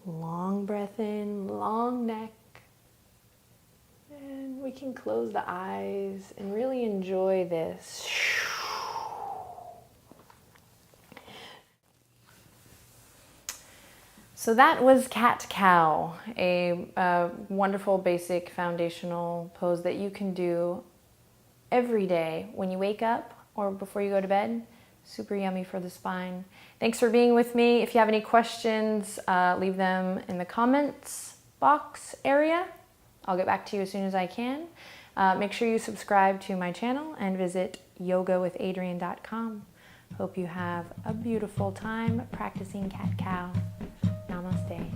Long breath in, long neck. And we can close the eyes and really enjoy this. So that was cat-cow, a wonderful basic foundational pose that you can do every day when you wake up or before you go to bed. Super yummy for the spine. Thanks for being with me. If you have any questions, leave them in the comments box area. I'll get back to you as soon as I can. Make sure you subscribe to my channel and visit yogawithadriene.com. Hope you have a beautiful time practicing cat-cow. Namaste.